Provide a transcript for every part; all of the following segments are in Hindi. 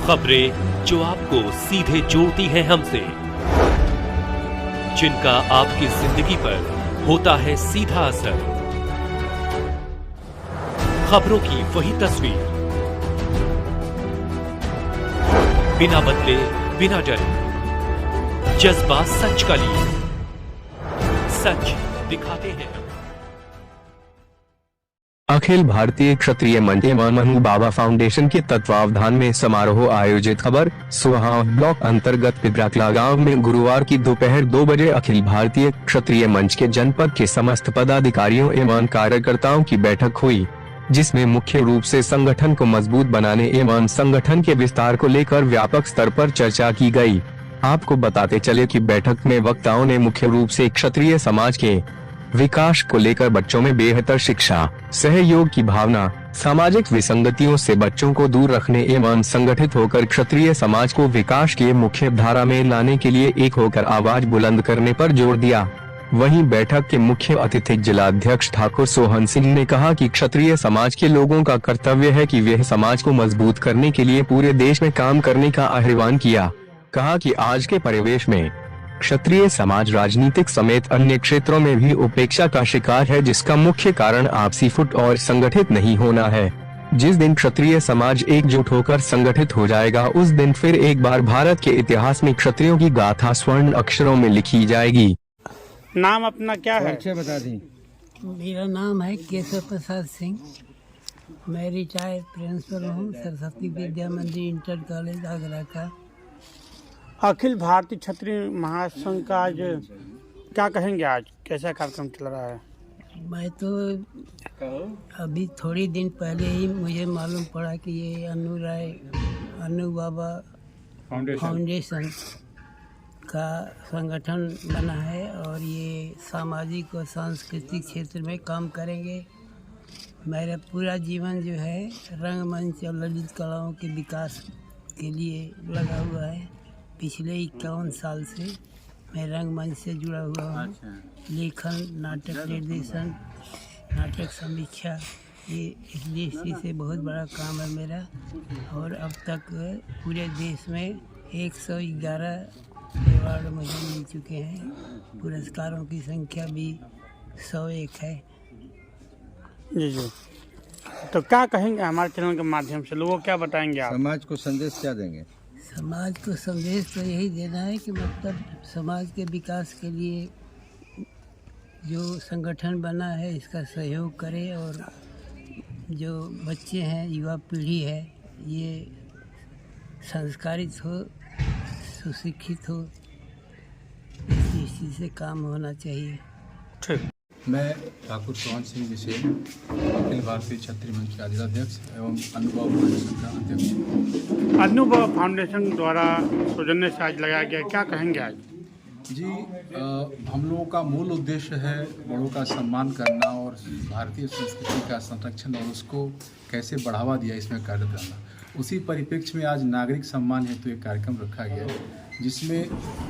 खबरें जो आपको सीधे जोड़ती हैं हमसे, जिनका आपकी जिंदगी पर होता है सीधा असर। खबरों की वही तस्वीर, बिना बदले बिना डरे, जज्बा सच का लिए, सच दिखाते हैं। अखिल भारतीय क्षत्रिय मंच एवं मनु बाबा फाउंडेशन के तत्वावधान में समारोह आयोजित। खबर सुहाव ब्लॉक अंतर्गत पिपराकला गांव में गुरुवार की दोपहर 2 बजे अखिल भारतीय क्षत्रिय मंच के जनपद के समस्त पदाधिकारियों एवं कार्यकर्ताओं की बैठक हुई, जिसमें मुख्य रूप से संगठन को मजबूत बनाने एवं संगठन के विस्तार को लेकर व्यापक स्तर पर चर्चा की गई। आपको बताते चले कि बैठक में वक्ताओं ने मुख्य रूप से क्षत्रिय समाज के विकास को लेकर बच्चों में बेहतर शिक्षा, सहयोग की भावना, सामाजिक विसंगतियों से बच्चों को दूर रखने एवं संगठित होकर क्षत्रिय समाज को विकास के मुख्य धारा में लाने के लिए एक होकर आवाज बुलंद करने पर जोर दिया। वहीं बैठक के मुख्य अतिथि जिलाध्यक्ष ठाकुर सोहन सिंह ने कहा कि क्षत्रिय समाज के लोगों का कर्तव्य है कि वे समाज को मजबूत करने के लिए पूरे देश में काम करने का आह्वान किया। कहा कि आज के परिवेश में क्षत्रिय समाज राजनीतिक समेत अन्य क्षेत्रों में भी उपेक्षा का शिकार है, जिसका मुख्य कारण आपसी फुट और संगठित नहीं होना है। जिस दिन क्षत्रिय समाज एकजुट होकर संगठित हो जाएगा, उस दिन फिर एक बार भारत के इतिहास में क्षत्रियों की गाथा स्वर्ण अक्षरों में लिखी जाएगी। नाम अपना क्या है? बता दी। मेरा नाम है केशव प्रसाद सिंह। मैं रिटायर्ड प्रिंसिपल हूँ सरस्वती विद्या मंदिर इंटर कॉलेज आगरा का। अखिल भारतीय क्षत्रिय महासंघ का आज क्या कहेंगे? आज कैसा कार्यक्रम चल रहा है? मैं तो अभी थोड़ी दिन पहले ही मुझे मालूम पड़ा कि ये अनु बाबा फाउंडेशन का संगठन बना है और ये सामाजिक और सांस्कृतिक क्षेत्र में काम करेंगे। मेरा पूरा जीवन जो है रंगमंच और ललित कलाओं के विकास के लिए लगा हुआ है। पिछले 51 साल से मैं रंगमंच से जुड़ा हुआ हूँ। लेखन, नाटक निर्देशन, नाटक समीक्षा, ये इस से बहुत बड़ा काम है मेरा। और अब तक पूरे देश में 111 अवार्ड मुझे मिल चुके हैं। पुरस्कारों की संख्या भी 101 है। जी जी। तो क्या कहेंगे हमारे चैनल के माध्यम से? लोगों को क्या बताएंगे आप? समाज को संदेश क्या देंगे? समाज को संदेश तो यही देना है कि मतलब समाज के विकास के लिए जो संगठन बना है इसका सहयोग करें और जो बच्चे हैं, युवा पीढ़ी है, ये संस्कारित हो, सुशिक्षित हो, इस दृष्टि से काम होना चाहिए। ठीक। मैं ठाकुर सोहन सिंह विशेष अखिल भारतीय क्षत्रिय मंच के जिलाध्यक्ष एवं अनुभव फाउंडेशन का अध्यक्ष। अनुभव फाउंडेशन द्वारा सौजन्य से आज लगाया गया, क्या कहेंगे आज? जी, हम लोगों का मूल उद्देश्य है बड़ों का सम्मान करना और भारतीय संस्कृति का संरक्षण और उसको कैसे बढ़ावा दिया इसमें कार्य करना। उसी परिप्रेक्ष्य में आज नागरिक सम्मान हेतु एक कार्यक्रम रखा गया है, जिसमें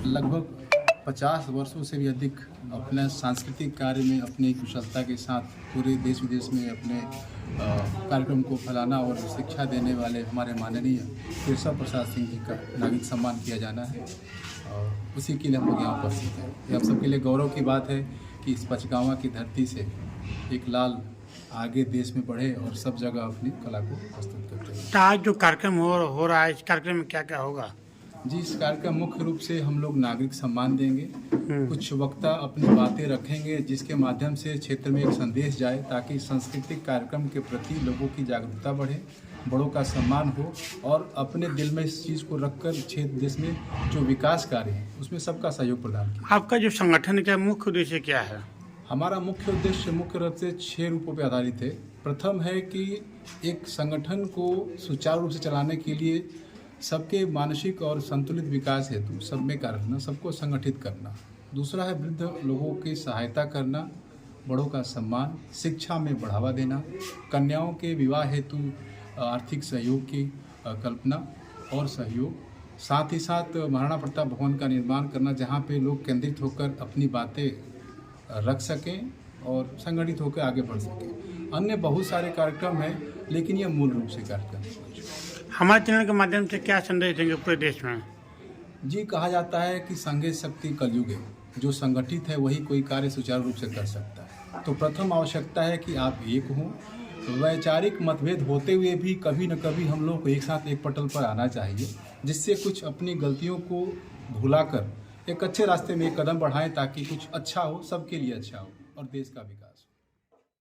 लगभग 50 वर्षों से भी अधिक अपने सांस्कृतिक कार्य में अपनी कुशलता के साथ पूरे देश विदेश में अपने कार्यक्रम को फैलाना और शिक्षा देने वाले हमारे माननीय केशव प्रसाद सिंह जी का नागरिक सम्मान किया जाना है। और उसी के लिए हम लोग यहाँ उपस्थित हैं। ये हम सबके लिए गौरव की बात है कि इस पचगांवा की धरती से एक लाल आगे देश में बढ़े और सब जगह अपनी कला को प्रस्तुत करते हैं। तो आज जो कार्यक्रम हो रहा है, इस कार्यक्रम में क्या क्या होगा? जी, इस कार्यक्रम मुख्य रूप से हम लोग नागरिक सम्मान देंगे। कुछ वक्ता अपनी बातें रखेंगे जिसके माध्यम से क्षेत्र में एक संदेश जाए, ताकि सांस्कृतिक कार्यक्रम के प्रति लोगों की जागरूकता बढ़े, बड़ों का सम्मान हो और अपने दिल में इस चीज़ को रखकर क्षेत्र देश में जो विकास कार्य है उसमें सबका सहयोग प्रदान किया। आपका जो संगठन का मुख्य उद्देश्य क्या है? हमारा मुख्य उद्देश्य मुख्य रूप से 6 रूपों पर आधारित है। प्रथम है कि एक संगठन को सुचारू रूप से चलाने के लिए सबके मानसिक और संतुलित विकास हेतु सब में कार्य करना, सबको संगठित करना। दूसरा है वृद्ध लोगों की सहायता करना, बड़ों का सम्मान, शिक्षा में बढ़ावा देना, कन्याओं के विवाह हेतु आर्थिक सहयोग की कल्पना और सहयोग, साथ ही साथ महाराणा प्रताप भवन का निर्माण करना, जहाँ पे लोग केंद्रित होकर अपनी बातें रख सकें और संगठित होकर आगे बढ़ सकें। अन्य बहुत सारे कार्यक्रम हैं, लेकिन यह मूल रूप से कार्यक्रम है। हमारे चैनल के माध्यम से क्या संदेश देंगे पूरे देश में? जी, कहा जाता है कि संघे शक्ति कलयुग है, जो संगठित है वही कोई कार्य सुचारू रूप से कर सकता है। तो प्रथम आवश्यकता है कि आप एक हों। वैचारिक मतभेद होते हुए भी कभी न कभी हम लोग को एक साथ एक पटल पर आना चाहिए, जिससे कुछ अपनी गलतियों को भुलाकर एक अच्छे रास्ते में एक कदम बढ़ाएं, ताकि कुछ अच्छा हो, सबके लिए अच्छा हो और देश का विकास।